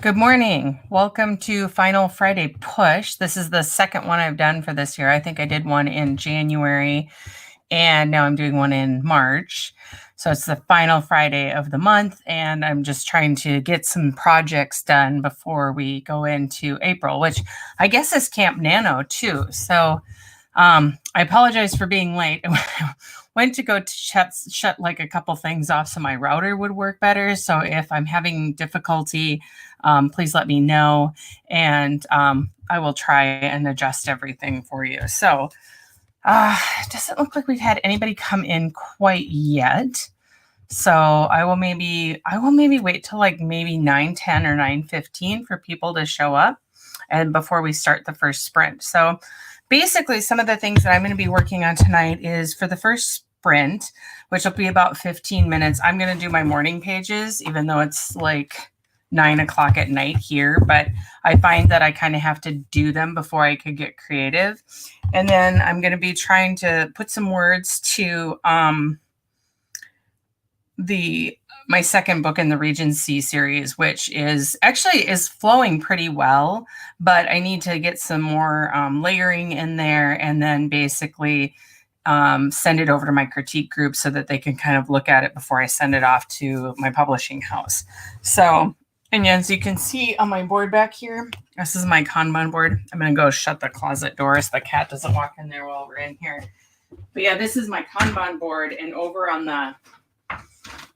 Good morning. Welcome to Final Friday Push. This is the second one I've done for this year. I think I did one in January and now I'm doing one in March. So it's the final Friday of the month, and I'm just trying to get some projects done before we go into April, which I guess is Camp Nano too. So I apologize for being late. I went to go to shut like a couple things off so my router would work better. So if I'm having difficulty, please let me know, and I will try and adjust everything for you. So it doesn't look like we've had anybody come in quite yet. So I will maybe wait till like maybe 9:10 or 9:15 for people to show up and before we start the first sprint. So basically some of the things that I'm going to be working on tonight is for the first sprint, which will be about 15 minutes. I'm going to do my morning pages, even though it's like 9 o'clock at night here, but I find that I kind of have to do them before I could get creative. And then I'm going to be trying to put some words to my second book in the Regency series, which is flowing pretty well, but I need to get some more layering in there, and then basically send it over to my critique group so that they can kind of look at it before I send it off to my publishing house. So, and as you can see on my board back here, this is my Kanban board. I'm going to go shut the closet door so the cat doesn't walk in there while we're in here. But yeah, this is my Kanban board, and over on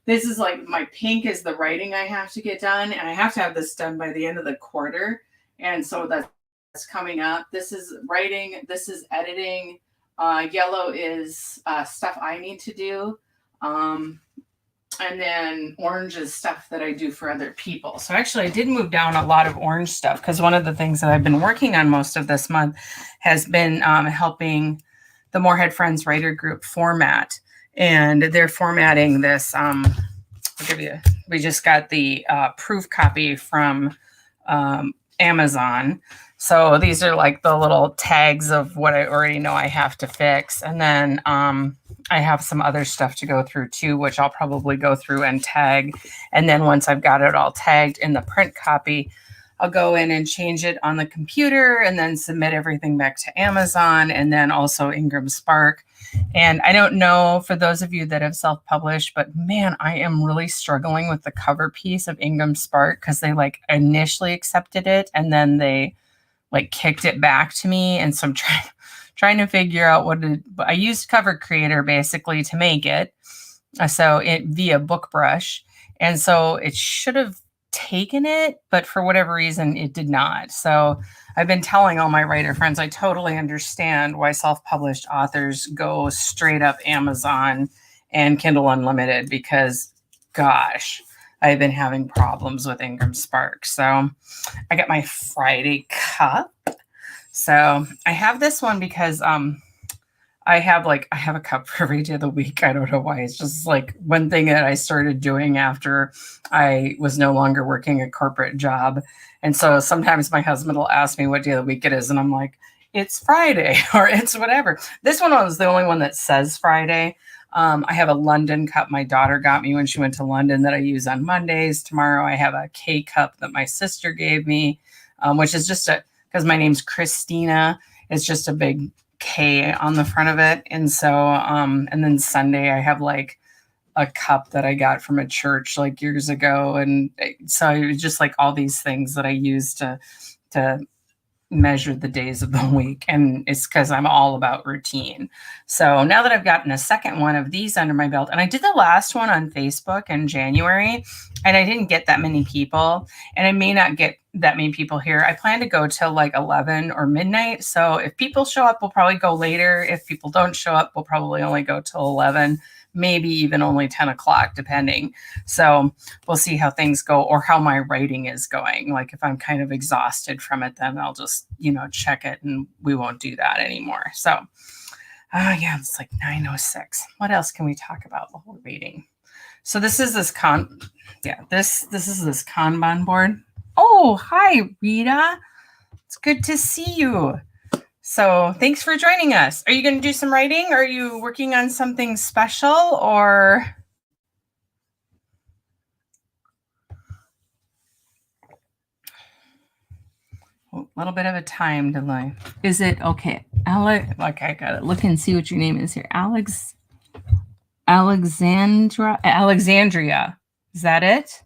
this is like my pink is the writing I have to get done, and I have to have this done by the end of the quarter. And so that's coming up. This is writing. This is editing. Yellow is stuff I need to do. And then orange is stuff that I do for other people. So actually I did move down a lot of orange stuff because one of the things that I've been working on most of this month has been helping the Morehead Friends Writer Group format. And they're formatting this. We just got the proof copy from Amazon. So these are like the little tags of what I already know I have to fix. And then I have some other stuff to go through too, which I'll probably go through and tag. And then once I've got it all tagged in the print copy, I'll go in and change it on the computer and then submit everything back to Amazon and then also Ingram Spark. And I don't know for those of you that have self-published, but man, I am really struggling with the cover piece of Ingram Spark because they like initially accepted it and then they like kicked it back to me. And so I'm trying to figure out I used Cover Creator basically to make it. So it via BookBrush. And so it should have taken it, but for whatever reason, it did not. So I've been telling all my writer friends, I totally understand why self-published authors go straight up Amazon and Kindle Unlimited because, gosh, I've been having problems with Ingram Spark. So I got my Friday cup. So I have this one because I have a cup for every day of the week. I don't know why. It's just like one thing that I started doing after I was no longer working a corporate job. And so sometimes my husband will ask me what day of the week it is. And I'm like, it's Friday or it's whatever. This one was the only one that says Friday. I have a London cup my daughter got me when she went to London that I use on Mondays. Tomorrow I have a K cup that my sister gave me, which is just because my name's Christina. It's just a big K on the front of it. And so, and then Sunday I have like a cup that I got from a church like years ago. And so it was just like all these things that I use to measure the days of the week. And it's because I'm all about routine. So now that I've gotten a second one of these under my belt, and I did the last one on Facebook in January, and I didn't get that many people, and I may not get that many people here. I plan to go till like 11 or midnight. So if people show up, we'll probably go later. If people don't show up, we'll probably only go till 11, maybe even only 10 o'clock, depending. So we'll see how things go or how my writing is going. Like if I'm kind of exhausted from it, then I'll just, check it and we won't do that anymore. So yeah, it's like 9:06. What else can we talk about while we're waiting? So this is this is this Kanban board. Oh, hi, Rita. It's good to see you. So thanks for joining us. Are you going to do some writing? Are you working on something special or? little bit of a time delay. Is it okay? Alex, like I gotta look and see what your name is here. Alexandria. Is that it?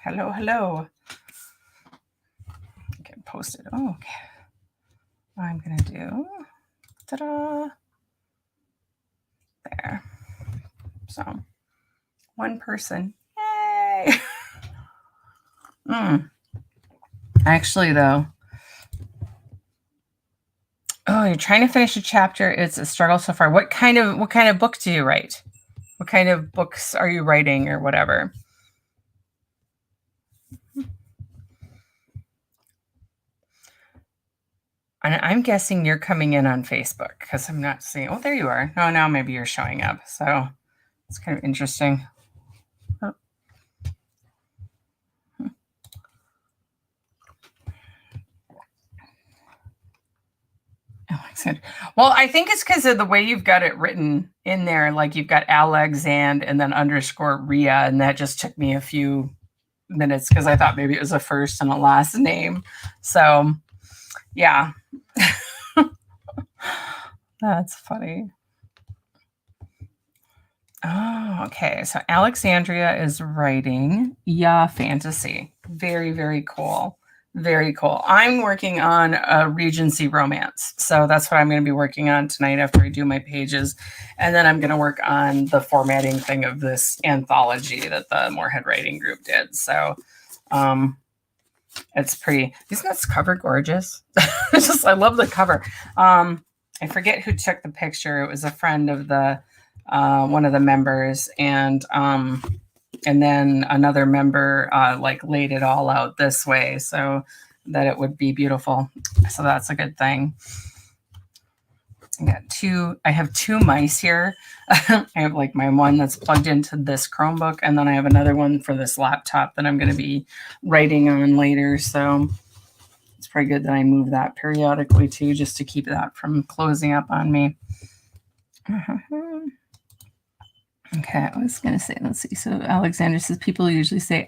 Hello, hello. Get posted. Oh, okay. What I'm gonna do. Ta-da. There. So, one person. Yay! Actually, though. Oh, you're trying to finish a chapter. It's a struggle so far. What kind of book do you write? What kind of books are you writing or whatever? And I'm guessing you're coming in on Facebook because I'm not seeing. Oh, there you are. No, now maybe you're showing up. So it's kind of interesting. Oh. Alexander. Well, I think it's because of the way you've got it written in there. Like you've got Alexand and then underscore Ria, and that just took me a few minutes because I thought maybe it was a first and a last name. So, yeah. That's funny. Oh, okay. So Alexandria is writing fantasy. Very, very cool. Very cool. I'm working on a Regency romance. So that's what I'm going to be working on tonight after I do my pages. And then I'm going to work on the formatting thing of this anthology that the Moorhead Writing Group did. So it's pretty. Isn't this cover gorgeous? I love the cover. I forget who took the picture. It was a friend of the one of the members, and then another member like laid it all out this way so that it would be beautiful. So that's a good thing. I have two mice here. I have like my one that's plugged into this Chromebook, and then I have another one for this laptop that I'm going to be writing on later. So it's pretty good that I move that periodically too, just to keep that from closing up on me. Okay, I was going to say, let's see. So Alexander says people usually say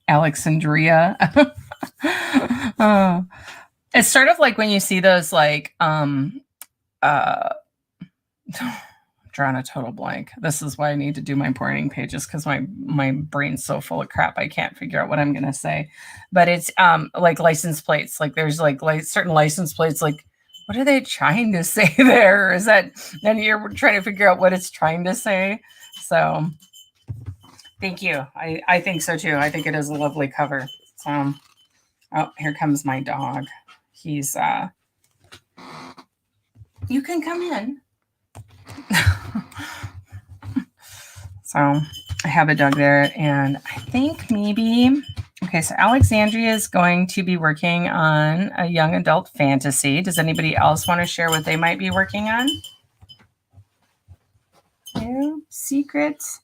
Alexandria. It's sort of like when you see those like drawing a total blank. This is why I need to do my morning pages because my brain's so full of crap I can't figure out what I'm gonna say. But it's like license plates. Like there's like certain license plates. Like what are they trying to say there? Or is that then you're trying to figure out what it's trying to say? So thank you. I think so too. I think it is a lovely cover. So oh, here comes my dog. He's you can come in. So I have a dog there, and I think maybe, okay, so Alexandria is going to be working on a young adult fantasy. Does anybody else want to share what they might be working on? No? Secrets?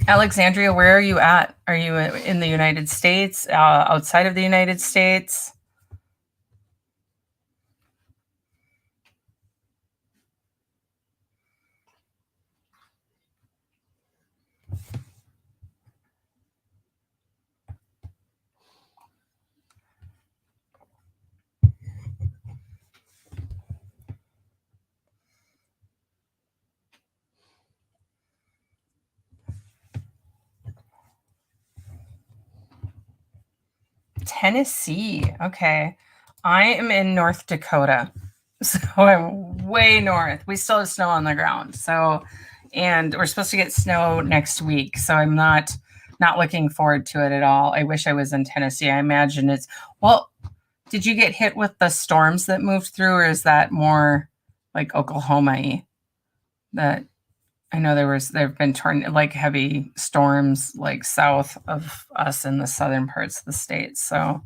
Alexandria, where are you at? Are you in the United States, outside of the United States? Tennessee. Okay. I am in North Dakota. So I'm way north. We still have snow on the ground. So, and we're supposed to get snow next week. So I'm not looking forward to it at all. I wish I was in Tennessee. I imagine it's, well, did you get hit with the storms that moved through, or is that more like Oklahoma-y? That I know there have been like heavy storms like south of us in the southern parts of the state. So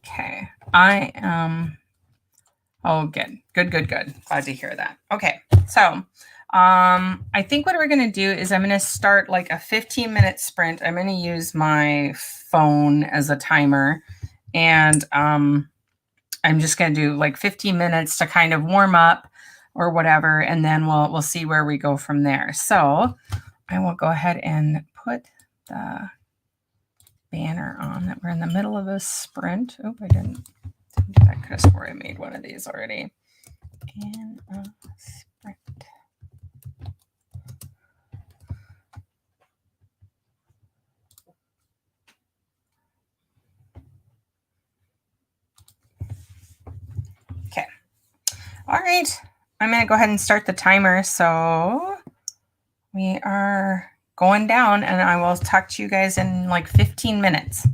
okay. I oh, good. Glad to hear that. Okay. So, I think what we're going to do is I'm going to start like a 15-minute sprint. I'm going to use my phone as a timer, and I'm just going to do like 15 minutes to kind of warm up or whatever, and then we'll see where we go from there. So, I will go ahead and put the banner on that we're in the middle of a sprint. Oh, I didn't. I could have swore I made one of these already. In a sprint. Okay. All right. I'm going to go ahead and start the timer. So we are going down, and I will talk to you guys in like 15 minutes.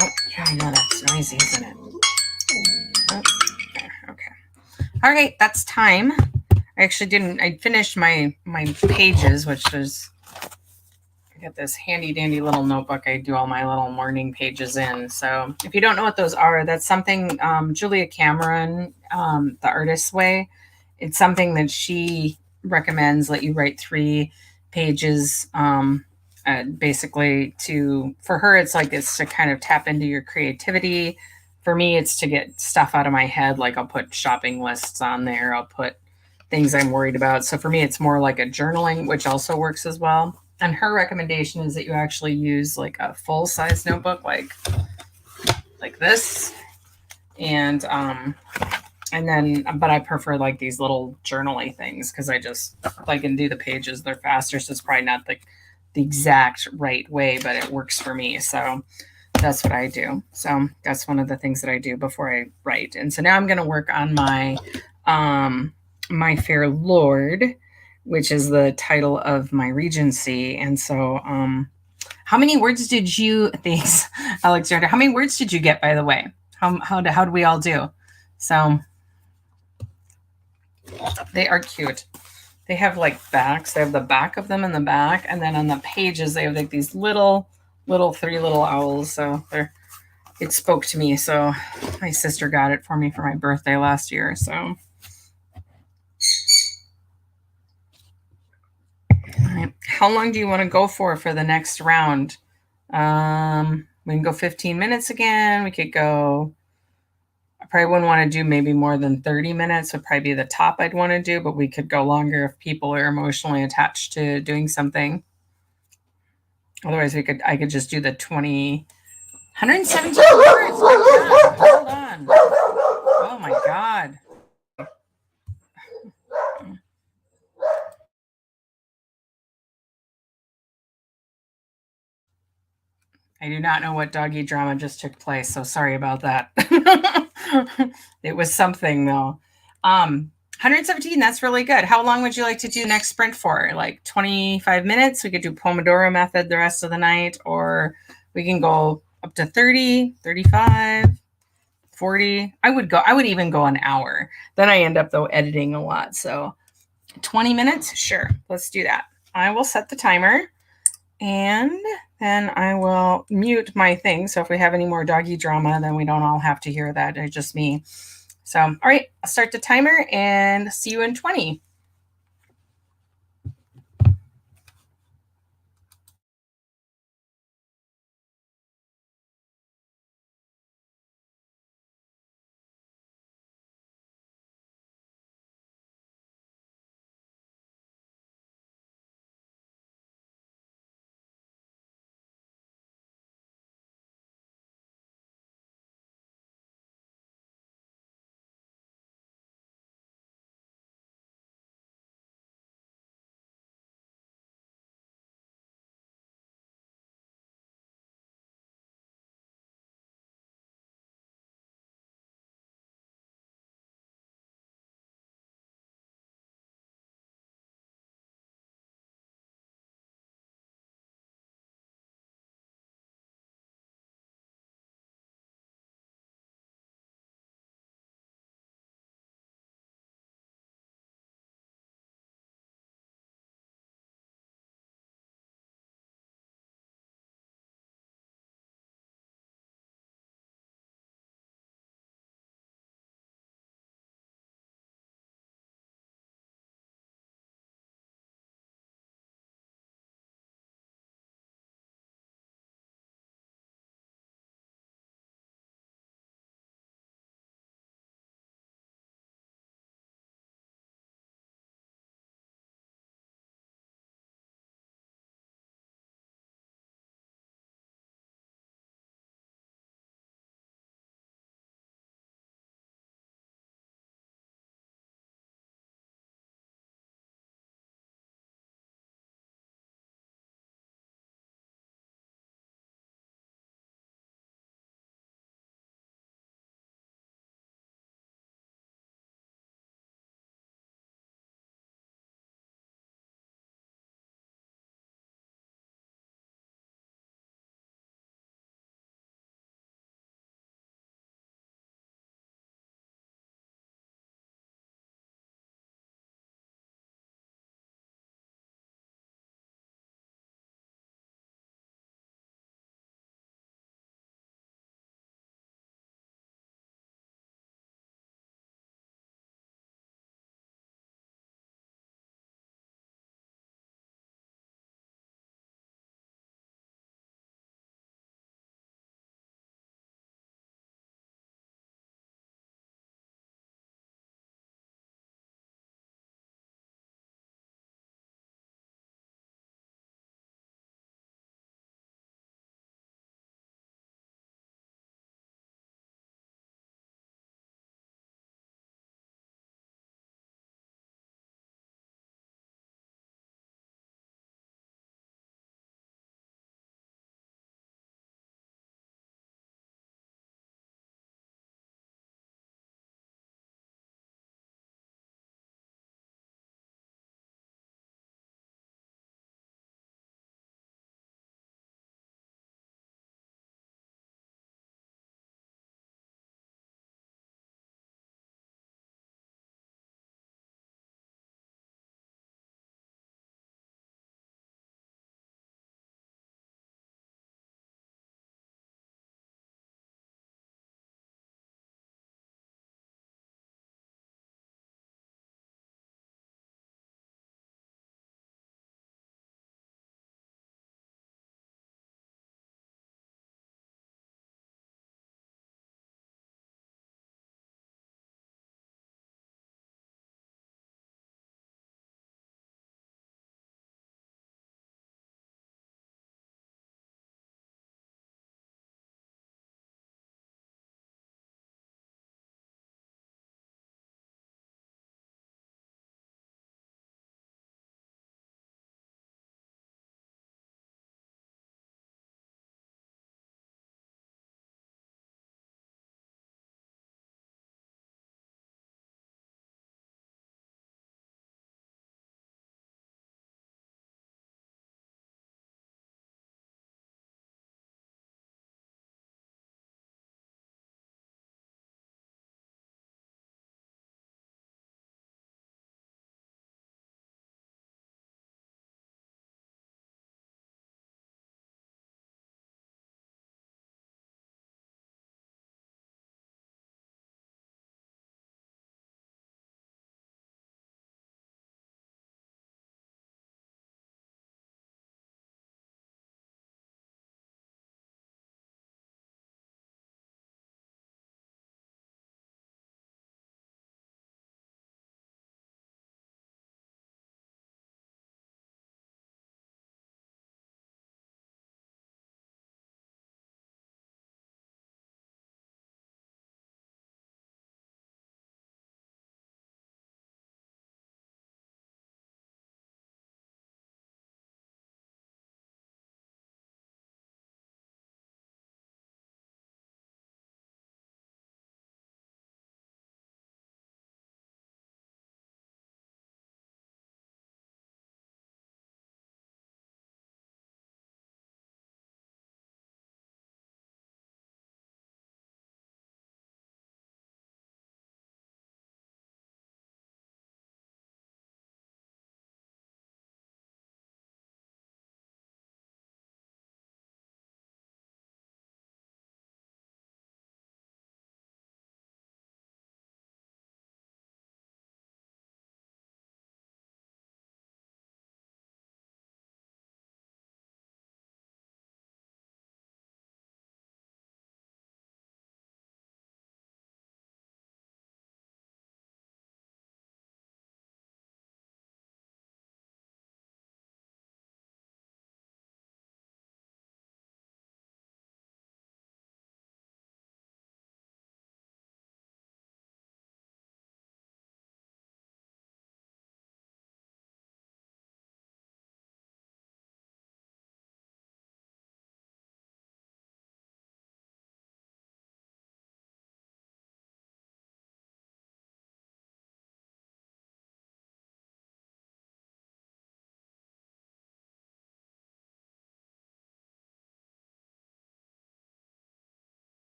Oh, yeah, I know that's noisy, isn't it? Oh, there, okay. All right, that's time. I actually didn't. I finished my pages, which was I got this handy dandy little notebook I do all my little morning pages in. So if you don't know what those are, that's something Julia Cameron, the Artist's Way. It's something that she recommends that you write 3 pages. Basically, to for her, it's to kind of tap into your creativity. For me, it's to get stuff out of my head. Like I'll put shopping lists on there. I'll put things I'm worried about. So for me, it's more like a journaling, which also works as well. And her recommendation is that you actually use like a full size notebook, like this, and then but I prefer like these little journaly things because I can do the pages. They're faster, so it's probably not the exact right way, but it works for me. So that's what I do. So that's one of the things that I do before I write. And so now I'm going to work on my Fair Lord, which is the title of my regency. And so how many words did you thanks Alexander, how many words did you get, by the way? How do we all do? So they are cute. They have like backs. They have the back of them in the back, and then on the pages they have like these little 3 little owls. So it spoke to me. So my sister got it for me for my birthday last year. So all right. How long do you want to go for the next round? We can go 15 minutes again. We could go. I probably wouldn't want to do maybe more than 30 minutes. Would probably be the top I'd want to do, but we could go longer if people are emotionally attached to doing something. Otherwise, I could just do the 117 words. My God, hold on. Oh my God. I do not know what doggy drama just took place, so sorry about that. It was something though. 117, that's really good. How long would you like to do the next sprint for? Like 25 minutes? We could do Pomodoro method the rest of the night, or we can go up to 30, 35, 40. I would even go an hour. Then I end up though editing a lot. So 20 minutes? Sure. Let's do that. I will set the timer. And then I will mute my thing. So if we have any more doggy drama, then we don't all have to hear that. It's just me. So, all right, I'll start the timer and see you in 20.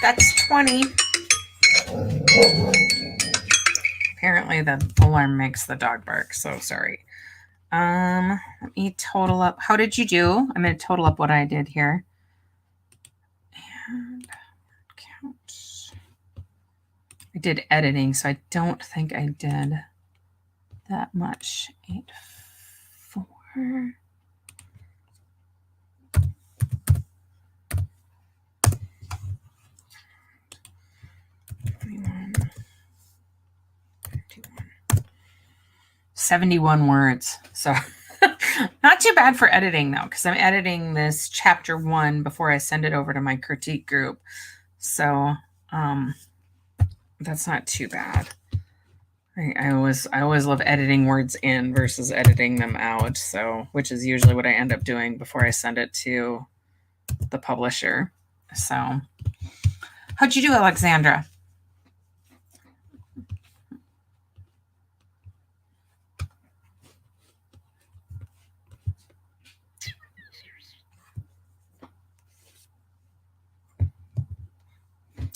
That's 20. Apparently the alarm makes the dog bark, so sorry. Let me total up. How did you do? I'm going to total up what I did here. And count. I did editing, so I don't think I did that much. 8, 4. 71 words. So not too bad for editing though, because I'm editing this chapter 1 before I send it over to my critique group. So that's not too bad. I always love editing words in versus editing them out. So, which is usually what I end up doing before I send it to the publisher. So how'd you do, Alexandra?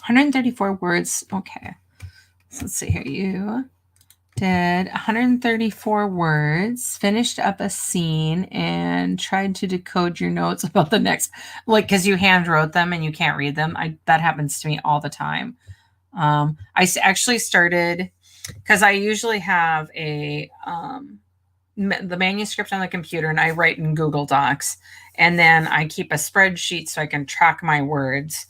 $134 words. Okay. So let's see here. You did 134 words, finished up a scene, and tried to decode your notes about the next, like, because you hand wrote them and you can't read them. That happens to me all the time. I actually started, because I usually have the manuscript on the computer and I write in Google Docs, and then I keep a spreadsheet so I can track my words.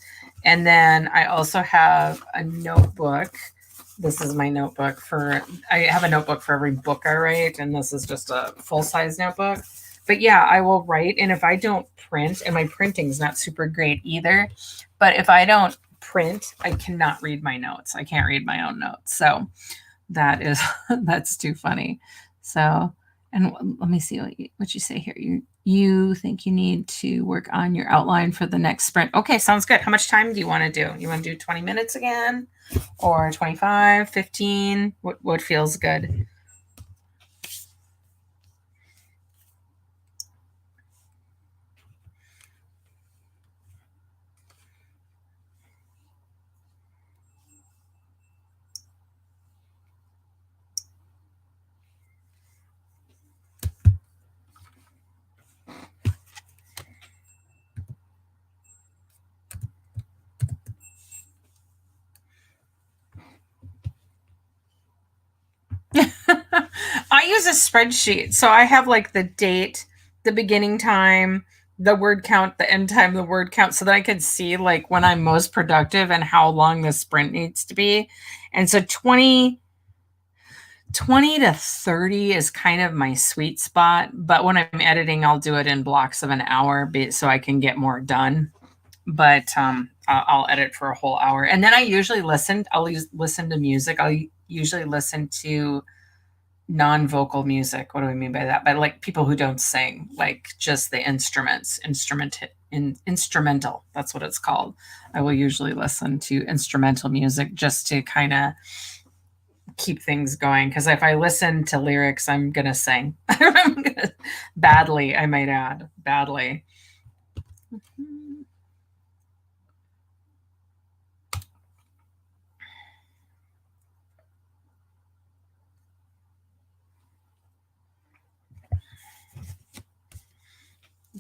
And then I also have a notebook. This is my notebook I have a notebook for every book I write, and this is just a full-size notebook. But yeah, I will write, and if I don't print, and my printing is not super great either, but if I don't print, I cannot read my notes. I can't read my own notes. So that's too funny. So, and let me see what you say here. You think you need to work on your outline for the next sprint. Okay, sounds good. How much time do you want to do? You want to do 20 minutes again, or 25, 15? What feels good? I use a spreadsheet. So I have like the date, the beginning time, the word count, the end time, the word count, so that I can see like when I'm most productive and how long the sprint needs to be. And so 20 to 30 is kind of my sweet spot. But when I'm editing, I'll do it in blocks of an hour so I can get more done. But I'll edit for a whole hour. And then I'll listen to music. I'll usually listen to non-vocal music. What do I mean by that? By like people who don't sing, like just the instrumental. That's what it's called. I will usually listen to instrumental music just to kind of keep things going. Because if I listen to lyrics, I'm gonna sing. Badly, I might add. Badly.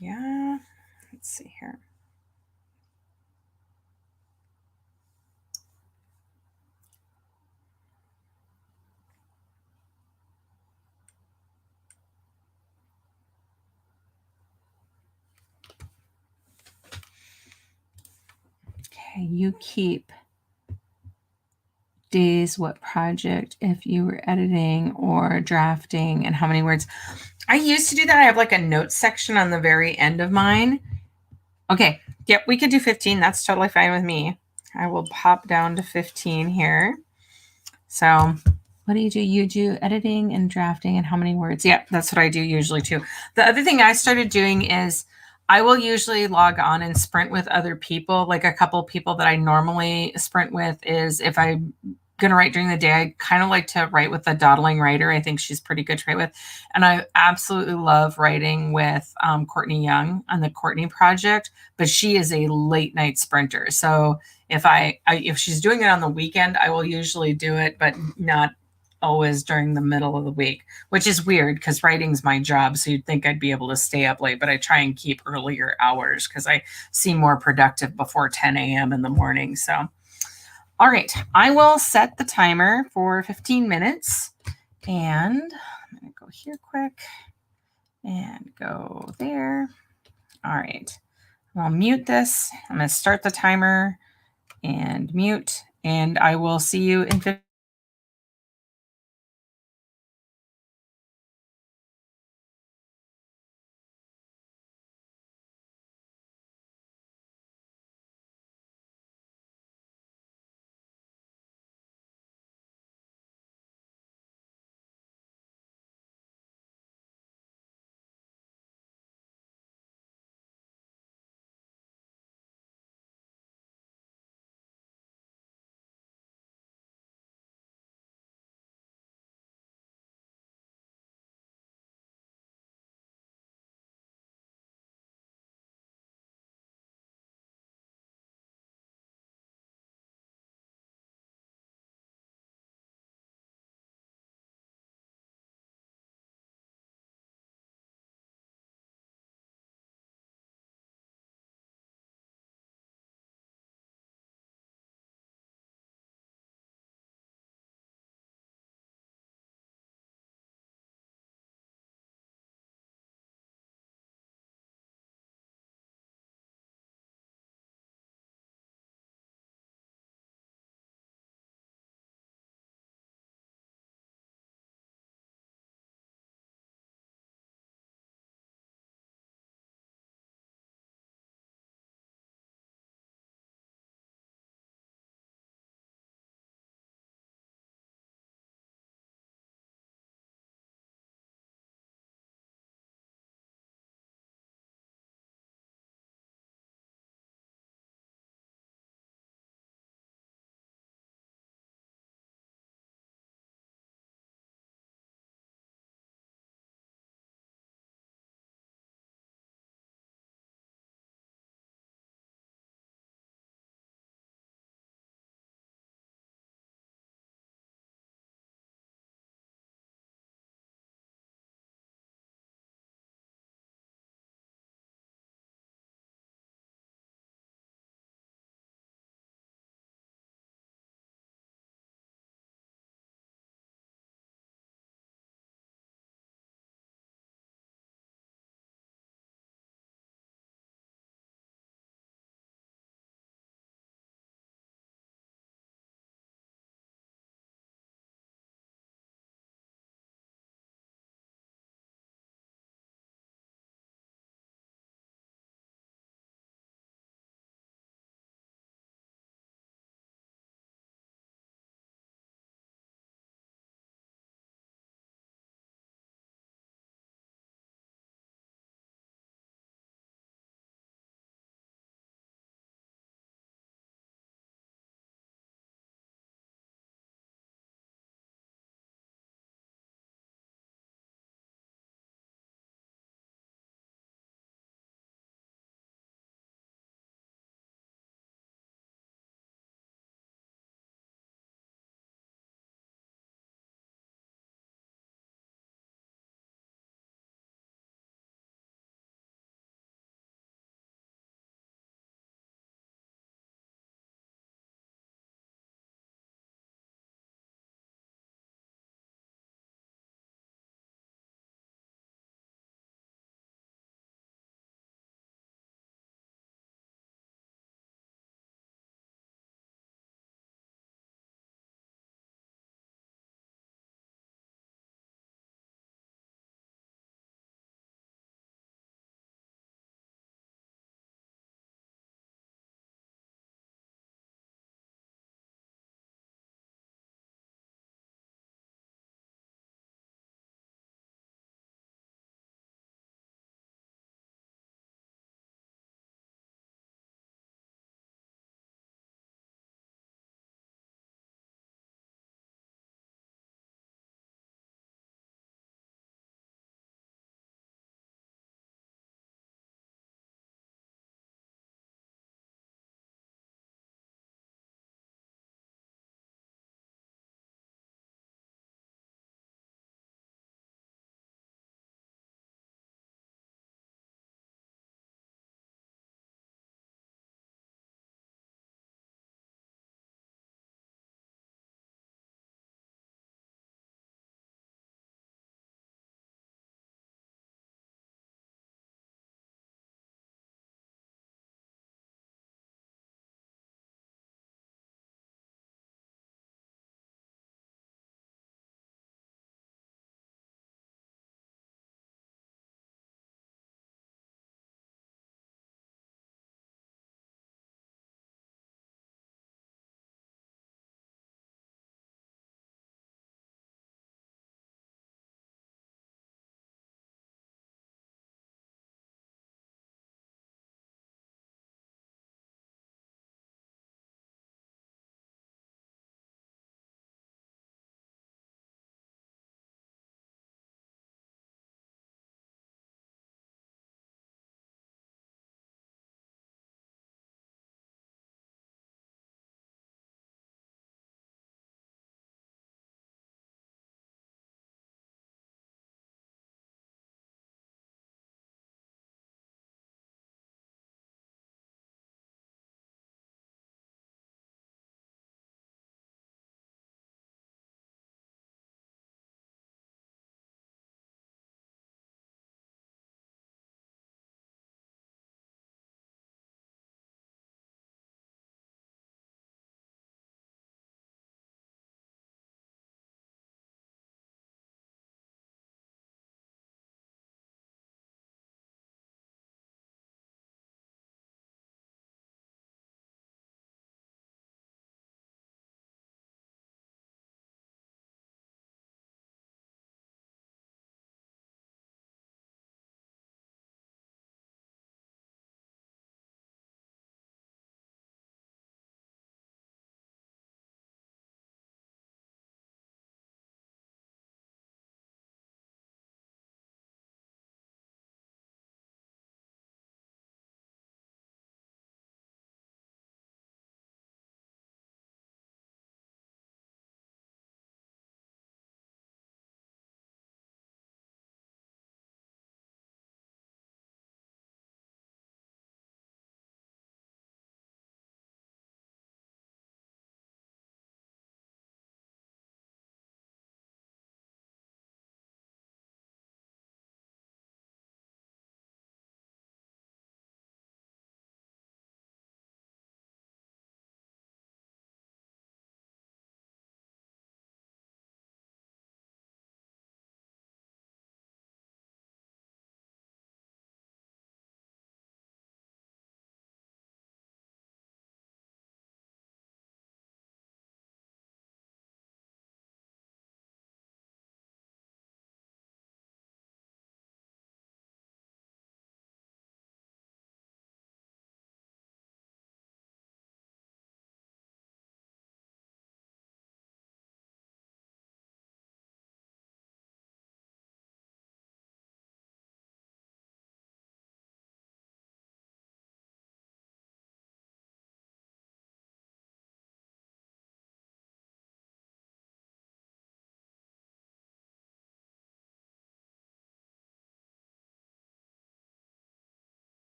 Yeah, let's see here. Okay, you keep days, what project, if you were editing or drafting, and how many words. I used to do that. I have like a notes section on the very end of mine. Okay. Yep. We could do 15. That's totally fine with me. I will pop down to 15 here. So what do? You do editing and drafting and how many words? Yeah, that's what I do usually too. The other thing I started doing is I will usually log on and sprint with other people. Like a couple people that I normally sprint with is if I'm going to write during the day, I kind of like to write with the dawdling writer. I think she's pretty good to write with. And I absolutely love writing with Courtney Young on the Courtney Project, but she is a late night sprinter. So If she's doing it on the weekend, I will usually do it, but not always during the middle of the week, which is weird because writing's my job. So you'd think I'd be able to stay up late, but I try and keep earlier hours because I seem more productive before 10 a.m. in the morning. So, all right, I will set the timer for 15 minutes and I'm going to go here quick and go there. All right, I'll mute this. I'm going to start the timer and mute, and I will see you in 15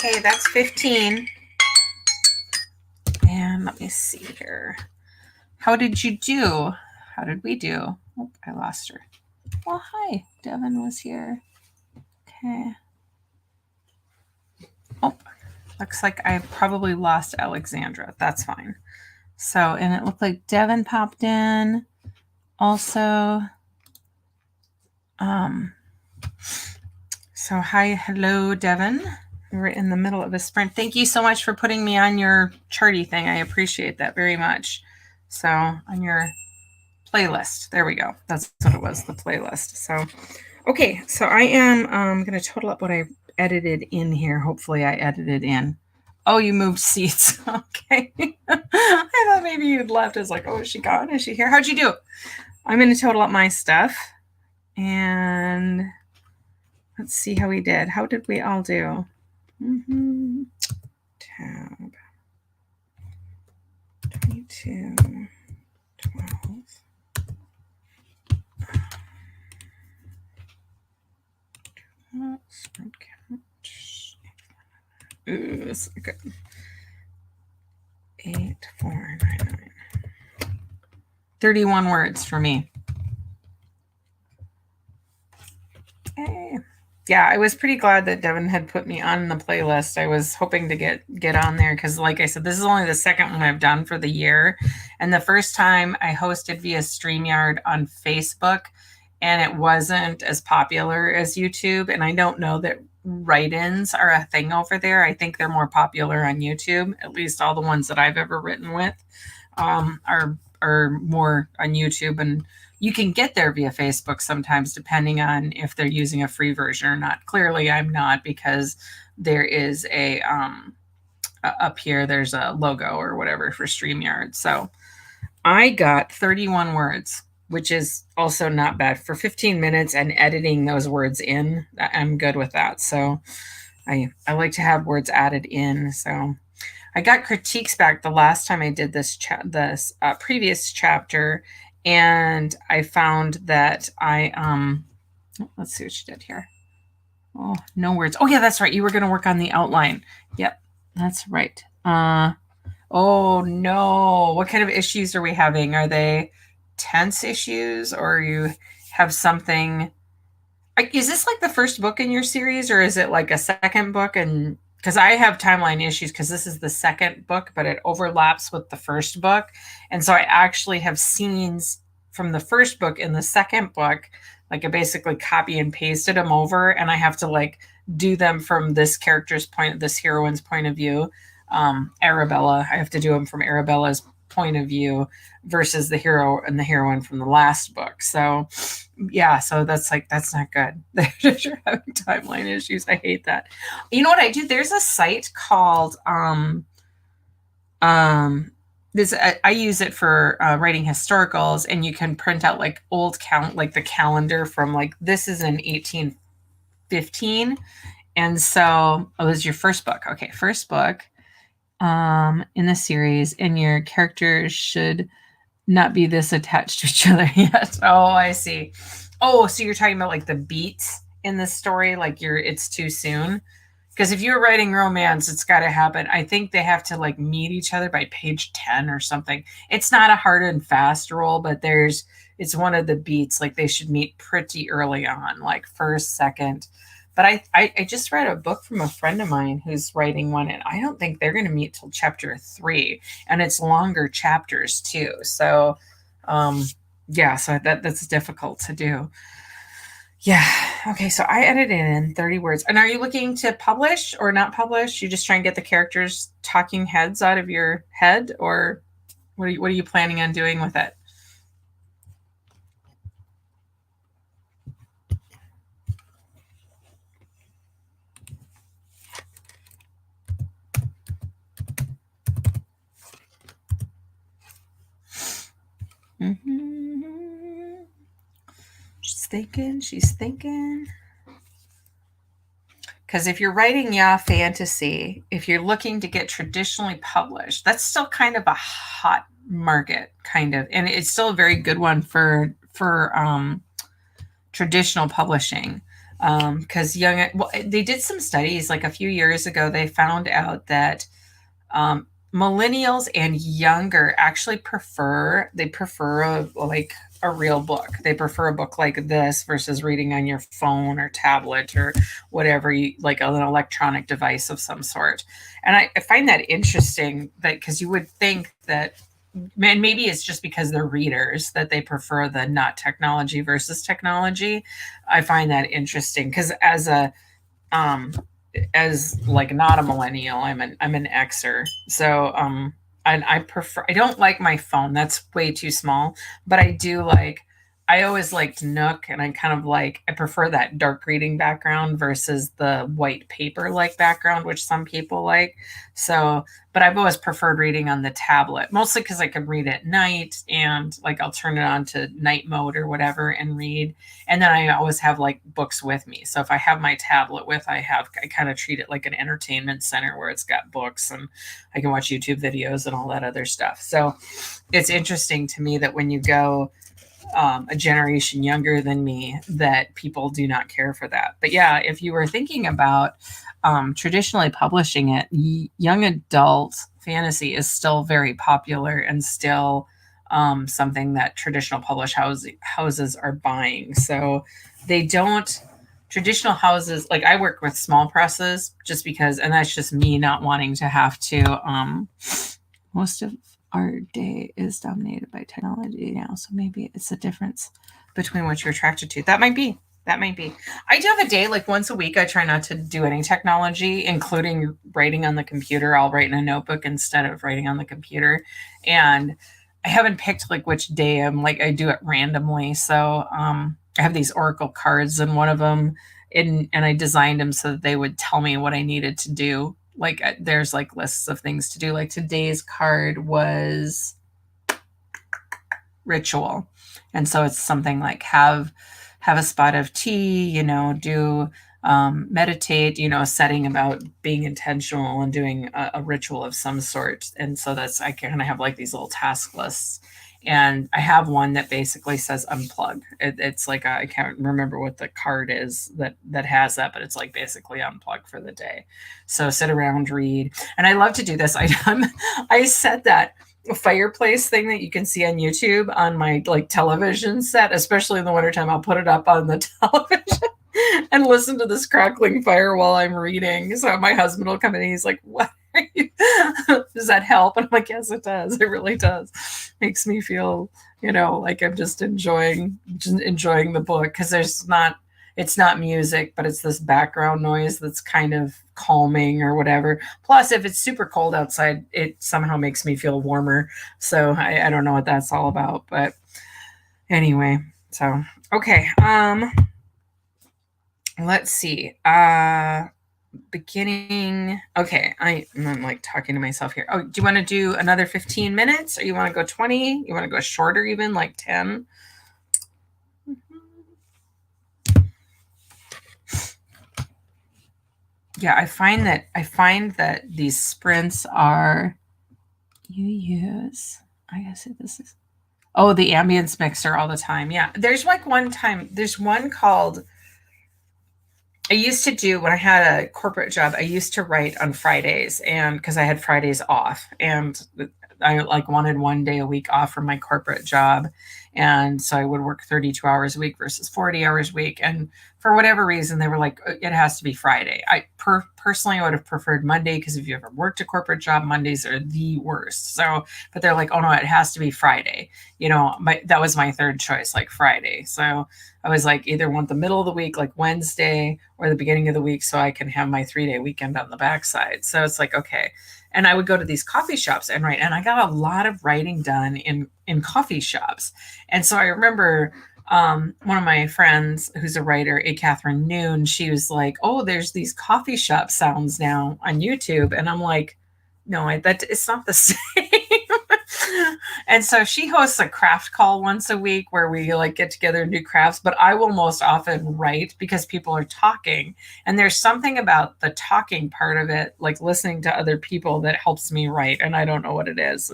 Okay, that's 15. And let me see here. How did you do? How did we do? Oh, I lost her. Well, hi. Devin was here. Okay. Oh, looks like I probably lost Alexandra. That's fine. So, and it looked like Devin popped in. Also, so hi, hello, Devin. We're in the middle of a sprint. Thank you so much for putting me on your charty thing. I appreciate that very much. So on your playlist, there we go. That's what it was, the playlist. So, okay. So I am going to total up what I edited in here. Hopefully I edited in. Oh, you moved seats. Okay. I thought maybe you'd left. I was like, oh, is she gone? Is she here? How'd you do? I'm going to total up my stuff. And let's see how we did. How did we all do? Tab 22, 12. Sprint count. Ooh, this is good. 8499. 31 words for me. Okay. Yeah, I was pretty glad that Devin had put me on the playlist. I was hoping to get on there because, like I said, this is only the second one I've done for the year. And the first time I hosted via StreamYard on Facebook, and it wasn't as popular as YouTube. And I don't know that write-ins are a thing over there. I think they're more popular on YouTube. At least all the ones that I've ever written with are more on YouTube, and you can get there via Facebook sometimes, depending on if they're using a free version or not. Clearly, I'm not, because there is a up here, there's a logo or whatever for StreamYard. So I got 31 words, which is also not bad for 15 minutes, and editing those words in. I'm good with that. So I like to have words added in. So I got critiques back the last time I did this previous chapter, and I found that let's see what she did here. Oh, no words. Oh yeah, that's right. You were going to work on the outline. Yep, that's right. Oh no, what kind of issues are we having? Are they tense issues, or you have something? Is this like the first book in your series, or is it like a second book? And because I have timeline issues, because this is the second book, but it overlaps with the first book. And so I actually have scenes from the first book in the second book. Like I basically copy and pasted them over, and I have to like do them from this character's point, this heroine's point of view. Arabella, I have to do them from Arabella's point of view versus the hero and the heroine from the last book. So yeah, so that's not good. You're having timeline issues. I hate that. You know what I do? There's a site called this. I use it for writing historicals, and you can print out like old like the calendar from like, this is in 1815, and so this is your first book. Okay, first book in the series, and your characters should not be this attached to each other yet. Oh, I see. Oh, so you're talking about like the beats in the story, like it's too soon. Because if you're writing romance, it's got to happen. I think they have to like meet each other by page 10 or something. It's not a hard and fast rule, but it's one of the beats. Like they should meet pretty early on, like first, second. But I just read a book from a friend of mine who's writing one, and I don't think they're going to meet till chapter 3, and it's longer chapters too. So, yeah, so that's difficult to do. Yeah. Okay. So I edited in 30 words. And are you looking to publish or not publish? You just try and get the characters talking heads out of your head, or what are you planning on doing with it? Mm-hmm. She's thinking. Because if you're writing fantasy, if you're looking to get traditionally published, that's still kind of a hot market, kind of, and it's still a very good one for traditional publishing. Because they did some studies like a few years ago. They found out that um, millennials and younger actually prefer a real book. They prefer a book like this versus reading on your phone or tablet or whatever you like, an electronic device of some sort. And I find that interesting, that because you would think that, and maybe it's just because they're readers that they prefer the not technology versus technology. I find that interesting because um as like not a millennial, I'm an Xer. So and I don't like my phone. That's way too small, but I always liked Nook, and I prefer that dark reading background versus the white paper like background, which some people like. So, but I've always preferred reading on the tablet, mostly because I can read at night, and like I'll turn it on to night mode or whatever and read. And then I always have like books with me. So if I have my tablet I kind of treat it like an entertainment center where it's got books and I can watch YouTube videos and all that other stuff. So it's interesting to me that when you go a generation younger than me, that people do not care for that. But yeah, if you were thinking about traditionally publishing it, young adult fantasy is still very popular and still something that traditional houses are buying. So they don't, traditional houses, like I work with small presses just because, and that's just me not wanting to have to, most of our day is dominated by technology now. So maybe it's a difference between what you're attracted to. That might be. That might be. I do have a day like once a week. I try not to do any technology, including writing on the computer. I'll write in a notebook instead of writing on the computer. And I haven't picked like which day. I do it randomly. So I have these Oracle cards, and one of them, and I designed them so that they would tell me what I needed to do. Like there's like lists of things to do. Like today's card was ritual, and so it's something like have a spot of tea, do meditate, setting about being intentional and doing a ritual of some sort. And so that's, I kind of have like these little task lists. And I have one that basically says unplug. It's like I can't remember what the card is that has that, but it's like basically unplug for the day. So sit around, read, and I love to do this. I set that fireplace thing that you can see on YouTube on my like television set, especially in the wintertime. I'll put it up on the television and listen to this crackling fire while I'm reading. So my husband will come in and he's like, "What are you? Does that help?" And I'm like, "Yes, it does. It really does. Makes me feel, like I'm just enjoying the book because it's not music, but it's this background noise that's kind of calming or whatever. Plus, if it's super cold outside, it somehow makes me feel warmer. So I don't know what that's all about, but anyway. So okay, let's see. Beginning. Okay, I'm like talking to myself here. Oh, do you want to do another 15 minutes, or you want to go 20? You want to go shorter, even like 10? Yeah, I find that these sprints are, you use, I guess this is, oh, the ambience mixer all the time. Yeah, there's one called, I used to do, when I had a corporate job, I used to write on Fridays, and because I had Fridays off, and I like wanted one day a week off from my corporate job. And so I would work 32 hours a week versus 40 hours a week. And for whatever reason, they were like, it has to be Friday. Personally, I would have preferred Monday, because if you ever worked a corporate job, Mondays are the worst. So, but they're like, oh no, it has to be Friday. That was my third choice, like Friday. So I was like, either want the middle of the week, like Wednesday, or the beginning of the week, so I can have my 3-day weekend on the backside. So it's like, okay. And I would go to these coffee shops and write, and I got a lot of writing done in coffee shops. And so I remember one of my friends who's a writer, A. Catherine Noon, she was like, "Oh, there's these coffee shop sounds now on YouTube," and I'm like, "No, it's not the same." And so she hosts a craft call once a week where we like get together and do crafts, but I will most often write because people are talking. And there's something about the talking part of it, like listening to other people, that helps me write. And I don't know what it is.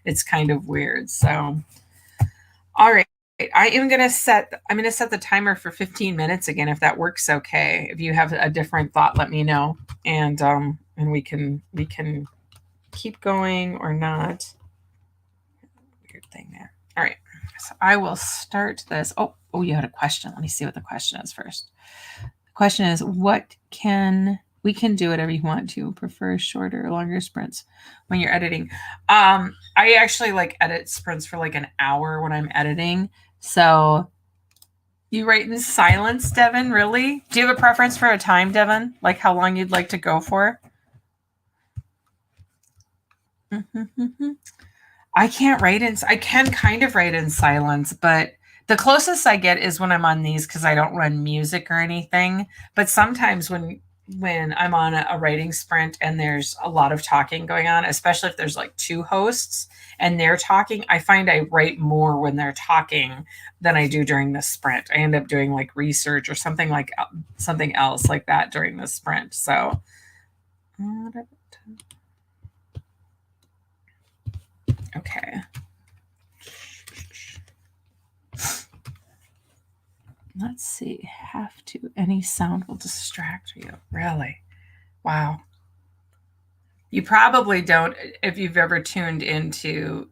It's kind of weird. So, all right. I am going to I'm going to set the timer for 15 minutes again, if that works okay. If you have a different thought, let me know. And we can keep going or not. Weird thing there. All right. So I will start this. Oh, you had a question. Let me see what the question is first. The question is, we can do whatever you want to. Prefer shorter or longer sprints when you're editing. I actually like edit sprints for like an hour when I'm editing. So you write in silence, Devin? Really? Do you have a preference for a time, Devin? Like how long you'd like to go for? I can't write in. I can kind of write in silence, but the closest I get is when I'm on these because I don't run music or anything. But sometimes when I'm on a writing sprint and there's a lot of talking going on, especially if there's like two hosts and they're talking, I find I write more when they're talking than I do during the sprint. I end up doing like research or something else like that during the sprint. So okay. Let's see. Have to. Any sound will distract you. Really? Wow. You probably don't, if you've ever tuned into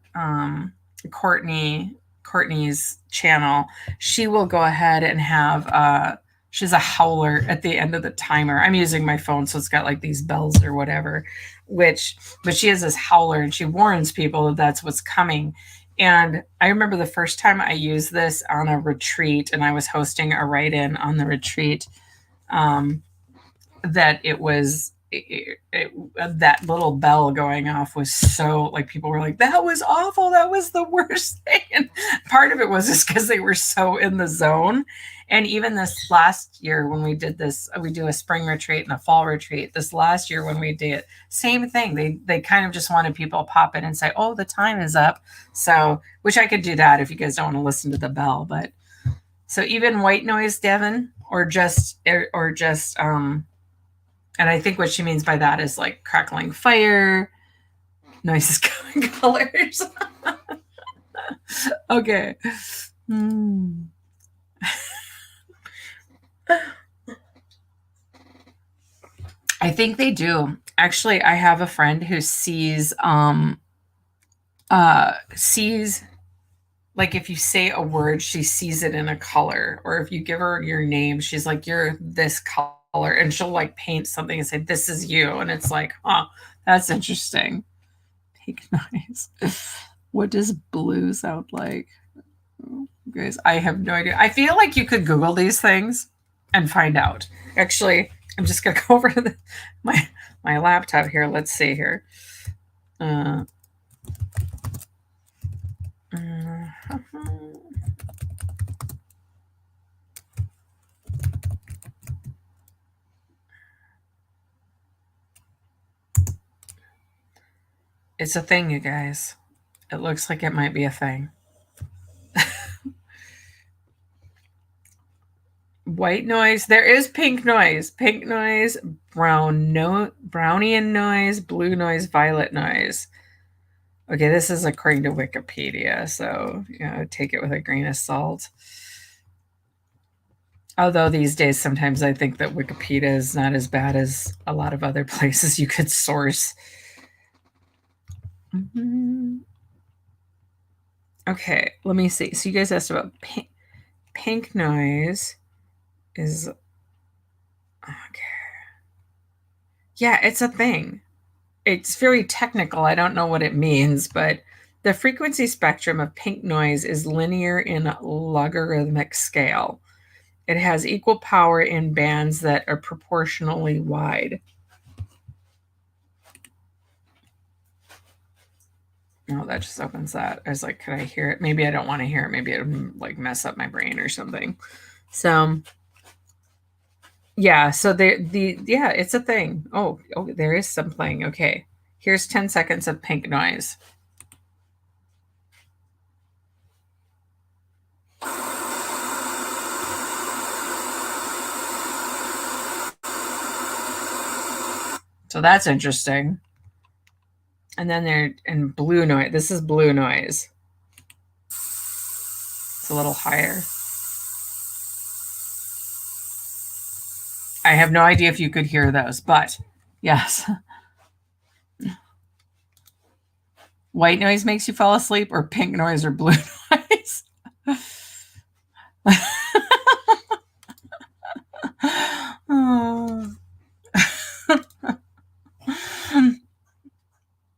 Courtney's channel, she will go ahead and have she's a howler at the end of the timer. I'm using my phone, so it's got like these bells or whatever, but she has this howler and she warns people that that's what's coming. And I remember the first time I used this on a retreat, and I was hosting a write-in on the retreat, that it was that little bell going off was so, like, people were like, that was awful, that was the worst thing. And part of it was just because they were so in the zone. And even this last year when we did this, we do a spring retreat and a fall retreat. This last year when we did it, same thing. They kind of just wanted people to pop in and say, oh, the time is up. So, which I could do that if you guys don't want to listen to the bell. But so even white noise, Devin, or just and I think what she means by that is like crackling fire, noises, colors. Okay. I think they do. Actually, I have a friend who sees like if you say a word, she sees it in a color. Or if you give her your name, she's like, you're this color. And she'll like paint something and say, this is you. And it's like, huh, that's interesting. Pink noise. What does blue sound like? Guys, I have no idea. I feel like you could Google these things and find out. Actually, I'm just gonna go over to my laptop here. Let's see here. It's a thing, you guys. It looks like it might be a thing. White noise. There is pink noise. Pink noise, brownian noise, blue noise, violet noise. Okay, this is according to Wikipedia, so take it with a grain of salt. Although these days, sometimes I think that Wikipedia is not as bad as a lot of other places you could source. Okay, let me see. So you guys asked about pink noise is okay. Yeah, it's a thing. It's very technical. I don't know what it means, but the frequency spectrum of pink noise is linear in logarithmic scale. It has equal power in bands that are proportionally wide. Oh, that just opens that. I was like, could I hear it? Maybe I don't want to hear it. Maybe it'll like mess up my brain or something. So yeah, so yeah, it's a thing. Oh, there is some playing. Okay. Here's 10 seconds of pink noise. So that's interesting. And then they're in blue noise. This is blue noise. It's a little higher. I have no idea if you could hear those, but yes. White noise makes you fall asleep, or pink noise or blue noise? Oh.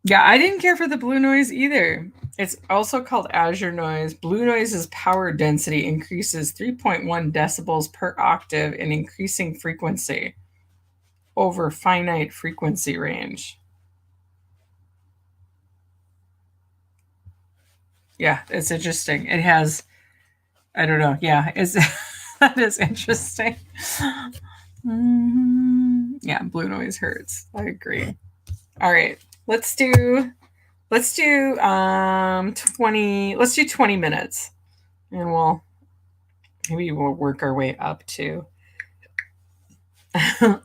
Yeah, I didn't care for the blue noise either. It's also called azure noise. Blue noise's power density increases 3.1 decibels per octave in increasing frequency over finite frequency range. Yeah, it's interesting. It has, I don't know. Yeah, that is interesting. Yeah, blue noise hurts. I agree. All right, let's do 20. Let's do 20 minutes, and maybe we'll work our way up to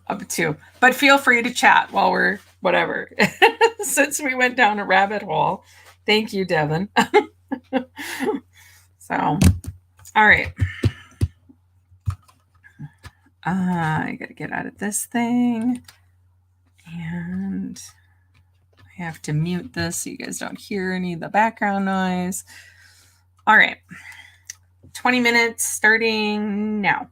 up to. But feel free to chat while we're whatever. Since we went down a rabbit hole. Thank you, Devin. So, all right. I got to get out of this thing. And I have to mute this so you guys don't hear any of the background noise. All right. 20 minutes starting now.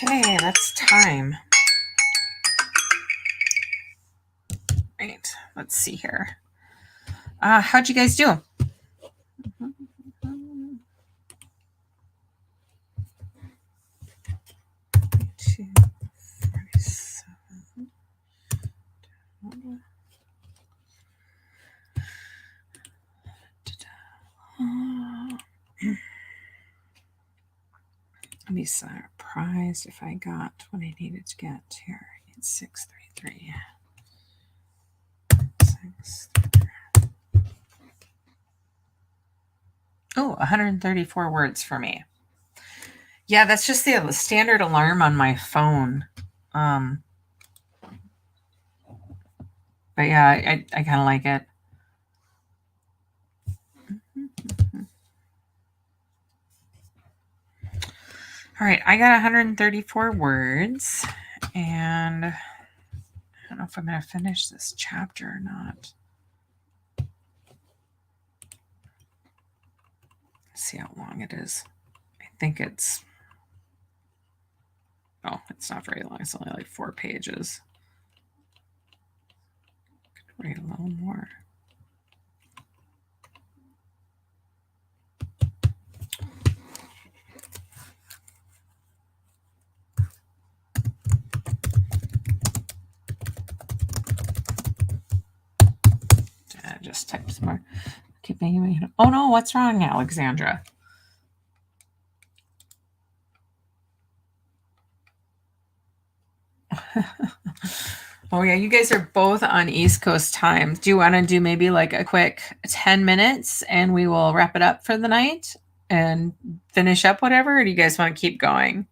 Okay, that's time. Right, let's see here. How'd you guys do? I'd be surprised if I got what I needed to get here. It's 633. 633. Oh, 134 words for me. Yeah, that's just the standard alarm on my phone. But yeah, I kind of like it. All right, I got 134 words, and I don't know if I'm going to finish this chapter or not. Let's see how long it is. I think it's, oh, it's not very long. It's only like 4 pages. Could write a little more. Just type some more. Keep making. Oh no, what's wrong, Alexandra? Oh yeah, you guys are both on East Coast time. Do you want to do maybe like a quick 10 minutes and we will wrap it up for the night and finish up whatever, or do you guys want to keep going?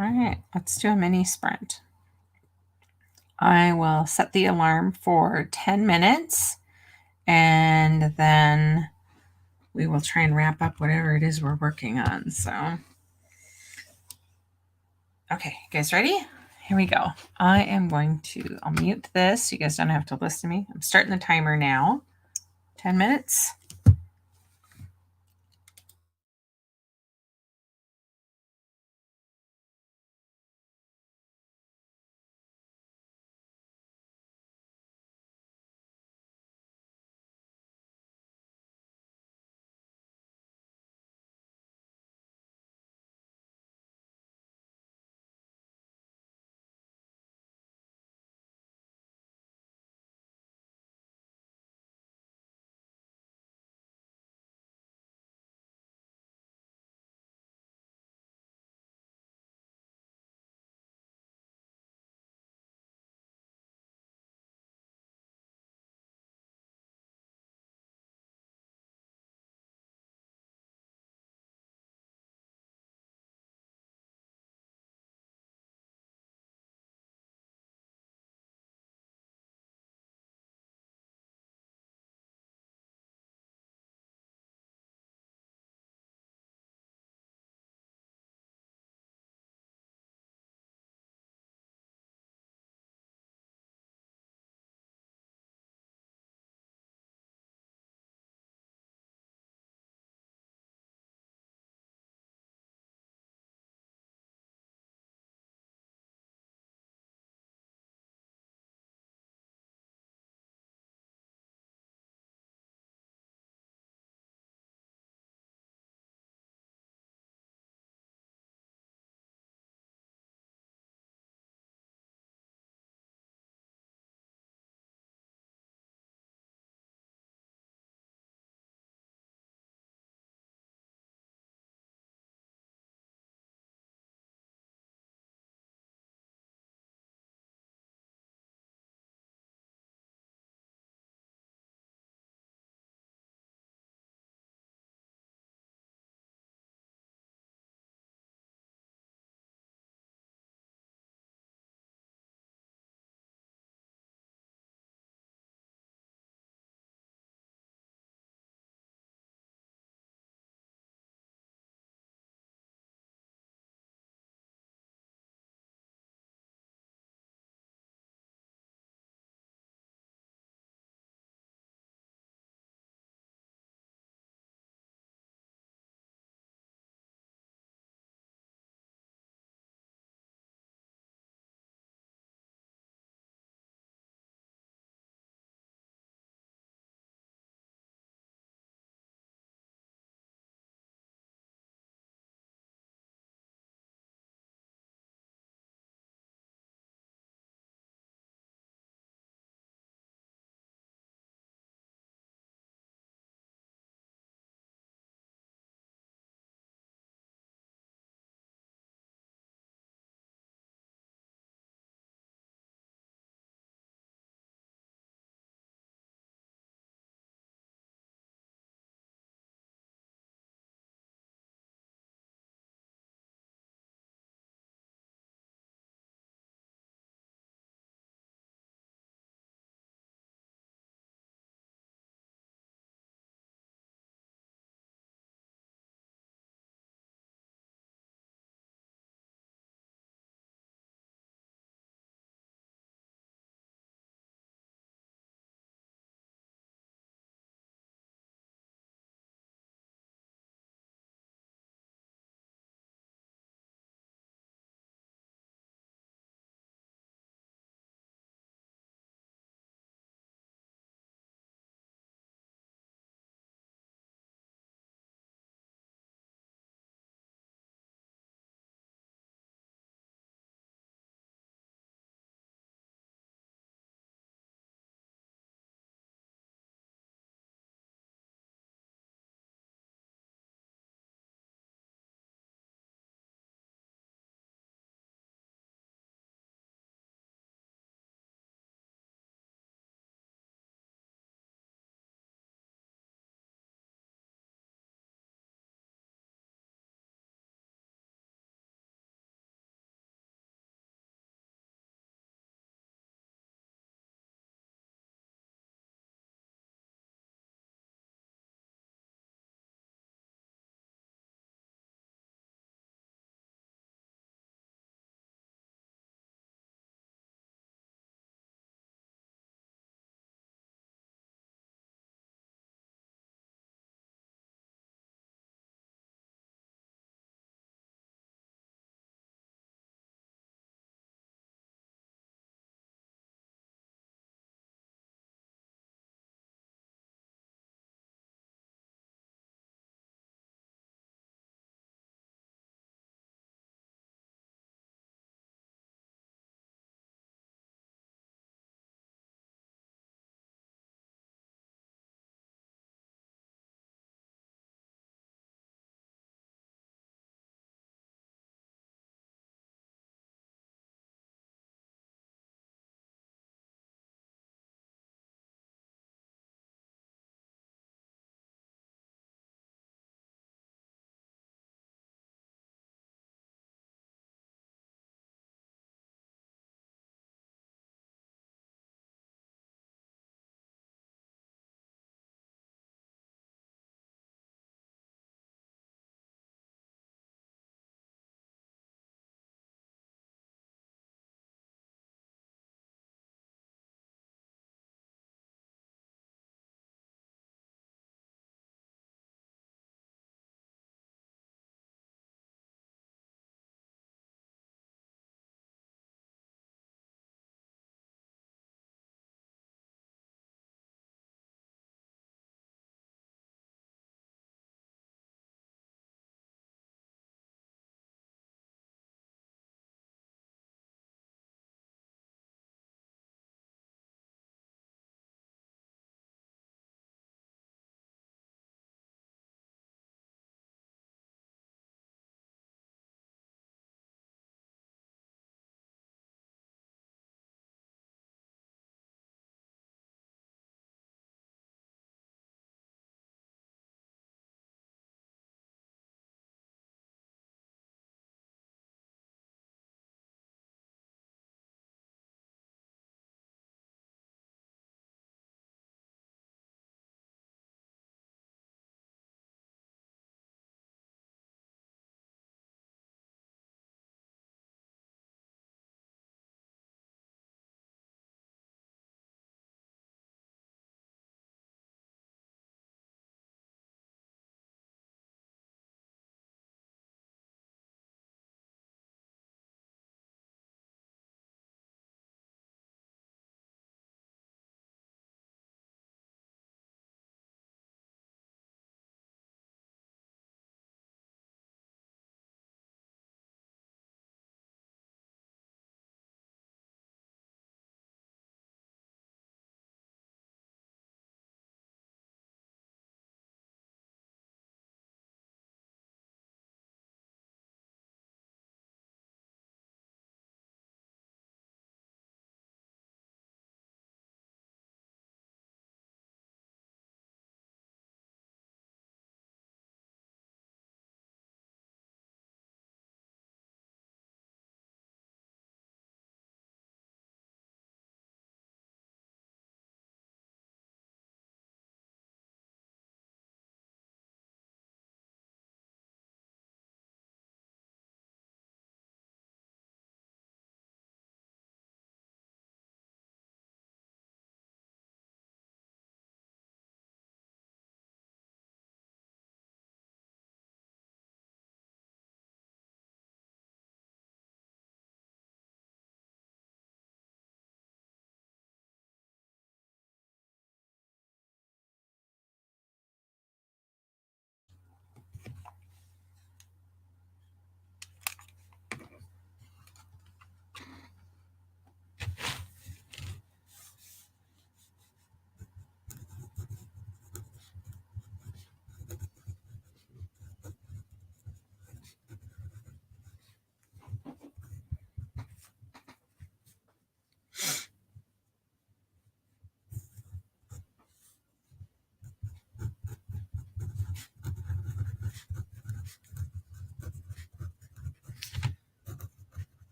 All right, let's do a mini sprint. I will set the alarm for 10 minutes and then we will try and wrap up whatever it is we're working on. So, okay, you guys ready? Here we go. I'll mute this. You guys don't have to listen to me. I'm starting the timer now. 10 minutes.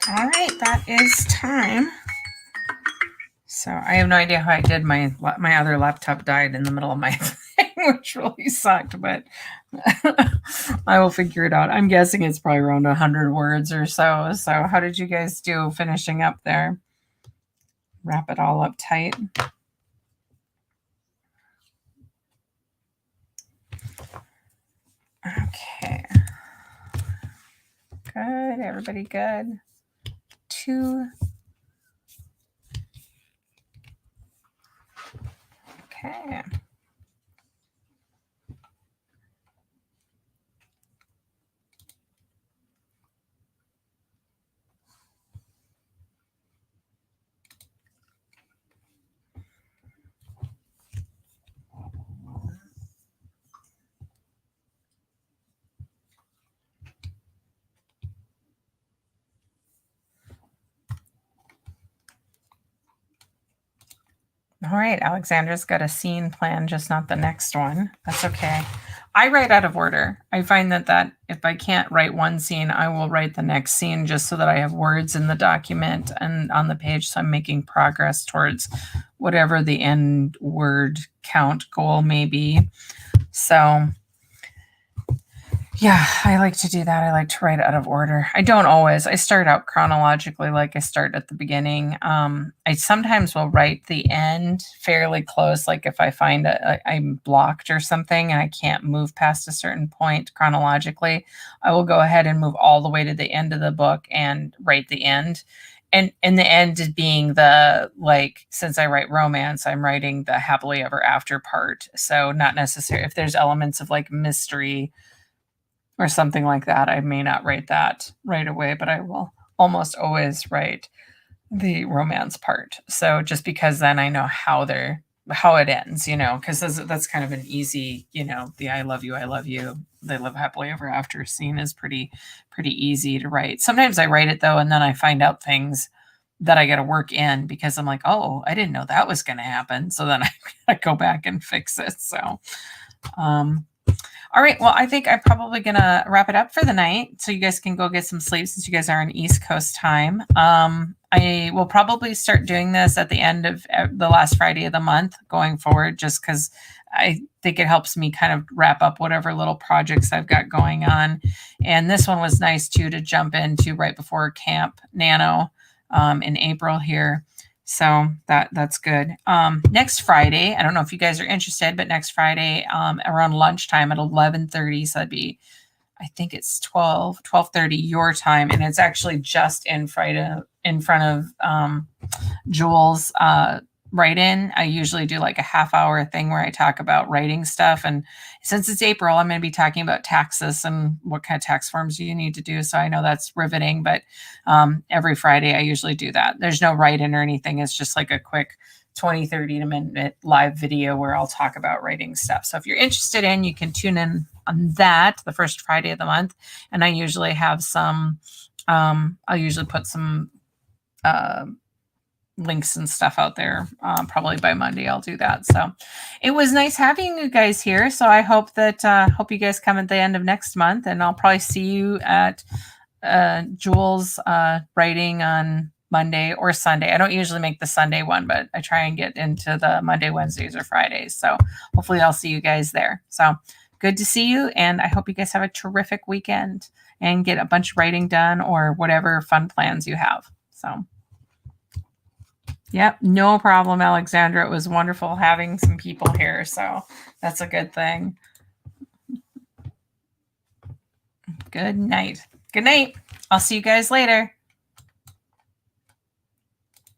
All right, that is time. So I have no idea how I did. My other laptop died in the middle of my thing, which really sucked, but I will figure it out. I'm guessing it's probably around 100 words or so. So how did you guys do finishing up there? Wrap it all up tight. Okay. Good. Everybody good? 2. Okay. All right, Alexandra's got a scene plan, just not the next one. That's okay. I write out of order. I find that if I can't write one scene, I will write the next scene just so that I have words in the document and on the page. So I'm making progress towards whatever the end word count goal may be. So yeah, I like to do that. I like to write out of order. I don't always. I start out chronologically, like I start at the beginning. I sometimes will write the end fairly close, like if I find I'm blocked or something and I can't move past a certain point chronologically, I will go ahead and move all the way to the end of the book and write the end. And the end being the, like, since I write romance, I'm writing the happily ever after part. So not necessarily if there's elements of like mystery or something like that, I may not write that right away, but I will almost always write the romance part. So just because then I know how it ends, because that's kind of an easy, the I love you, they live happily ever after scene is pretty easy to write. Sometimes I write it though, and then I find out things that I got to work in because I'm like, oh, I didn't know that was going to happen. So then I go back and fix it. So, all right. Well, I think I'm probably going to wrap it up for the night so you guys can go get some sleep since you guys are on East Coast time. I will probably start doing this at the end of the last Friday of the month going forward, just because I think it helps me kind of wrap up whatever little projects I've got going on. And this one was nice too to jump into right before Camp Nano in April here. So that's good. Next Friday, I don't know if you guys are interested, but next Friday around lunchtime at 11:30, so that'd be, I think it's 12:30 your time, and it's actually just in front of Jules' write-in. I usually do like a half-hour thing where I talk about writing stuff, and since it's April, I'm going to be talking about taxes and what kind of tax forms you need to do. So I know that's riveting, but every Friday I usually do that. There's no write-in or anything. It's just like a quick 20-30 minute live video where I'll talk about writing stuff. So if you're interested in, you can tune in on that the first Friday of the month. And I usually have some, I'll usually put some links and stuff out there. Probably by Monday I'll do that. So it was nice having you guys here. So I hope that hope you guys come at the end of next month, and I'll probably see you at Jules writing on Monday or Sunday. I don't usually make the Sunday one, but I try and get into the Monday, Wednesdays, or Fridays. So hopefully I'll see you guys there. So good to see you, and I hope you guys have a terrific weekend and get a bunch of writing done or whatever fun plans you have. So yep, no problem, Alexandra. It was wonderful having some people here, so that's a good thing. Good night. Good night. I'll see you guys later.